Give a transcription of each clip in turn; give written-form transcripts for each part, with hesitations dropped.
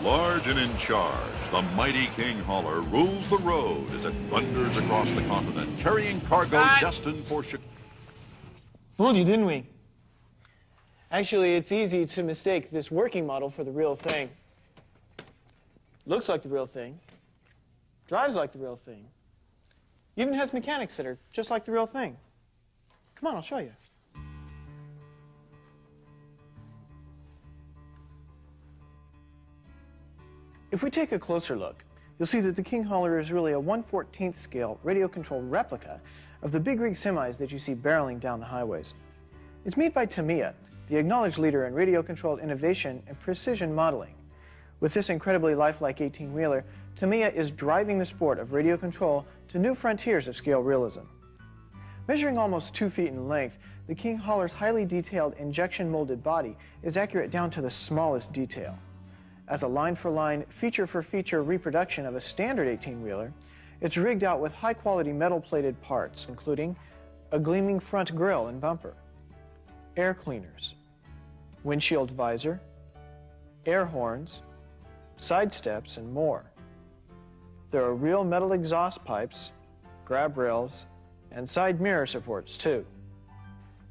Large and in charge, the mighty King Hauler rules the road as it thunders across the continent, carrying cargo destined for Chicago. Fooled you, didn't we? Actually, it's easy to mistake this working model for the real thing. Looks like the real thing. Drives like the real thing. Even has mechanics that are just like the real thing. Come on, I'll show you. If we take a closer look, you'll see that the King Hauler is really a 1/14th scale radio-controlled replica of the big rig semis that you see barreling down the highways. It's made by Tamiya, the acknowledged leader in radio-controlled innovation and precision modeling. With this incredibly lifelike 18-wheeler, Tamiya is driving the sport of radio control to new frontiers of scale realism. Measuring almost 2 feet in length, the King Hauler's highly detailed injection-molded body is accurate down to the smallest detail. As a line-for-line, feature-for-feature reproduction of a standard 18-wheeler, it's rigged out with high-quality metal-plated parts, including a gleaming front grille and bumper, air cleaners, windshield visor, air horns, side steps, and more. There are real metal exhaust pipes, grab rails, and side mirror supports, too.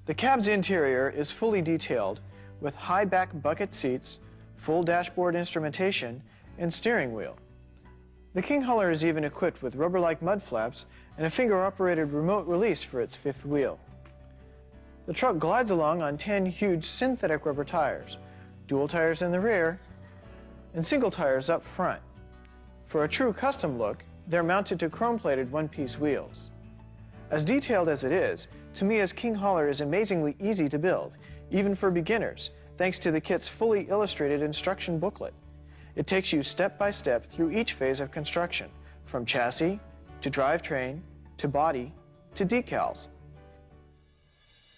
The cab's interior is fully detailed with high-back bucket seats, full dashboard instrumentation, and steering wheel. The King Hauler is even equipped with rubber-like mud flaps and a finger-operated remote release for its fifth wheel. The truck glides along on 10 huge synthetic rubber tires, dual tires in the rear, and single tires up front. For a true custom look, they're mounted to chrome-plated one-piece wheels. As detailed as it is, Tamiya's King Hauler is amazingly easy to build, even for beginners, thanks to the kit's fully illustrated instruction booklet. It takes you step by step through each phase of construction, from chassis, to drivetrain, to body, to decals.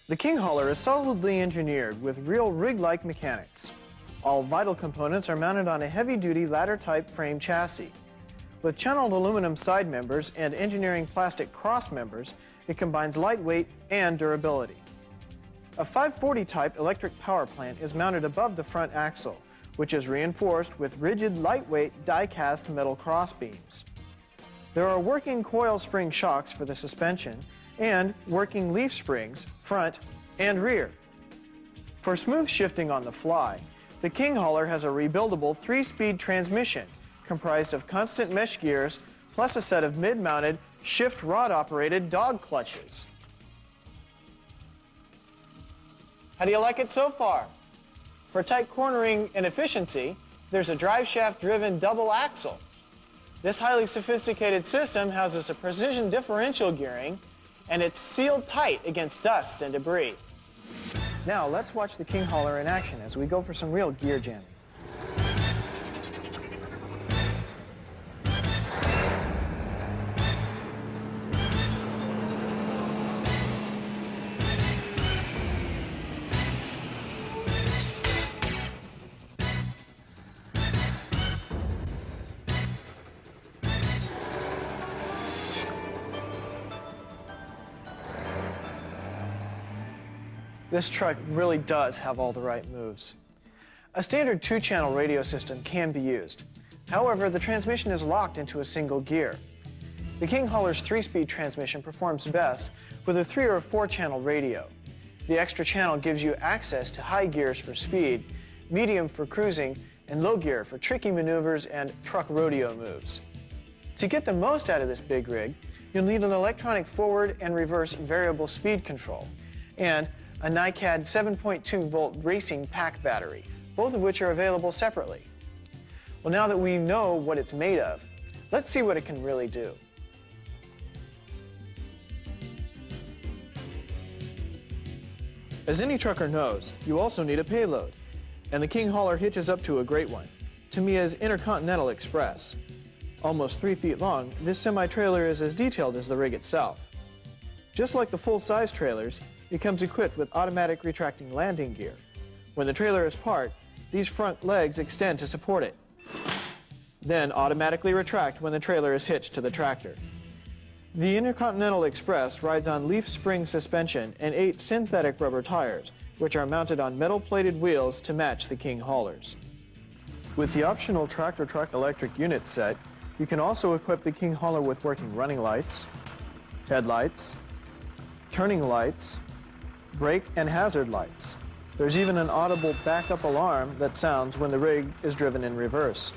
The King Hauler is solidly engineered with real rig-like mechanics. All vital components are mounted on a heavy-duty ladder-type frame chassis. With channeled aluminum side members and engineering plastic cross members, it combines lightweight and durability. A 540-type electric power plant is mounted above the front axle, which is reinforced with rigid, lightweight, die-cast metal crossbeams. There are working coil spring shocks for the suspension and working leaf springs, front and rear. For smooth shifting on the fly, the King Hauler has a rebuildable 3-speed transmission comprised of constant mesh gears plus a set of mid-mounted, shift rod-operated dog clutches. How do you like it so far? For tight cornering and efficiency, there's a drive shaft-driven double axle. This highly sophisticated system houses a precision differential gearing, and it's sealed tight against dust and debris. Now let's watch the King Hauler in action as we go for some real gear jamming. This truck really does have all the right moves. A standard 2-channel radio system can be used. However, the transmission is locked into a single gear. The King Hauler's 3-speed transmission performs best with a 3- or 4-channel radio. The extra channel gives you access to high gears for speed, medium for cruising, and low gear for tricky maneuvers and truck rodeo moves. To get the most out of this big rig, you'll need an electronic forward and reverse variable speed control and a NiCad 7.2-volt racing pack battery, both of which are available separately. Well, now that we know what it's made of, let's see what it can really do. As any trucker knows, you also need a payload, and the King Hauler hitches up to a great one, Tamiya's Intercontinental Express. Almost 3 feet long, this semi-trailer is as detailed as the rig itself. Just like the full-size trailers, it comes equipped with automatic retracting landing gear. When the trailer is parked, these front legs extend to support it, then automatically retract when the trailer is hitched to the tractor. The Intercontinental Express rides on leaf spring suspension and 8 synthetic rubber tires, which are mounted on metal-plated wheels to match the King Haulers. With the optional tractor truck electric unit set, you can also equip the King Hauler with working running lights, headlights, turning lights, brake and hazard lights. There's even an audible backup alarm that sounds when the rig is driven in reverse.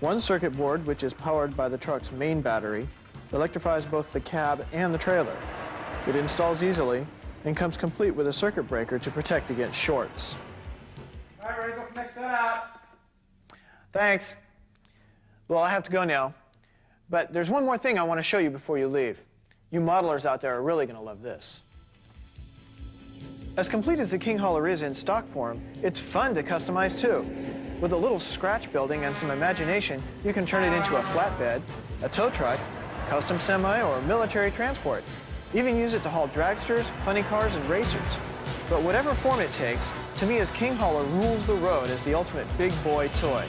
One circuit board, which is powered by the truck's main battery, electrifies both the cab and the trailer. It installs easily and comes complete with a circuit breaker to protect against shorts. All right, ready to go for next set out. Thanks. Well, I have to go now. But there's one more thing I want to show you before you leave. You modelers out there are really going to love this. As complete as the King Hauler is in stock form, it's fun to customize too. With a little scratch building and some imagination, you can turn it into a flatbed, a tow truck, custom semi, or military transport. Even use it to haul dragsters, funny cars, and racers. But whatever form it takes, Tamiya's King Hauler rules the road as the ultimate big boy toy.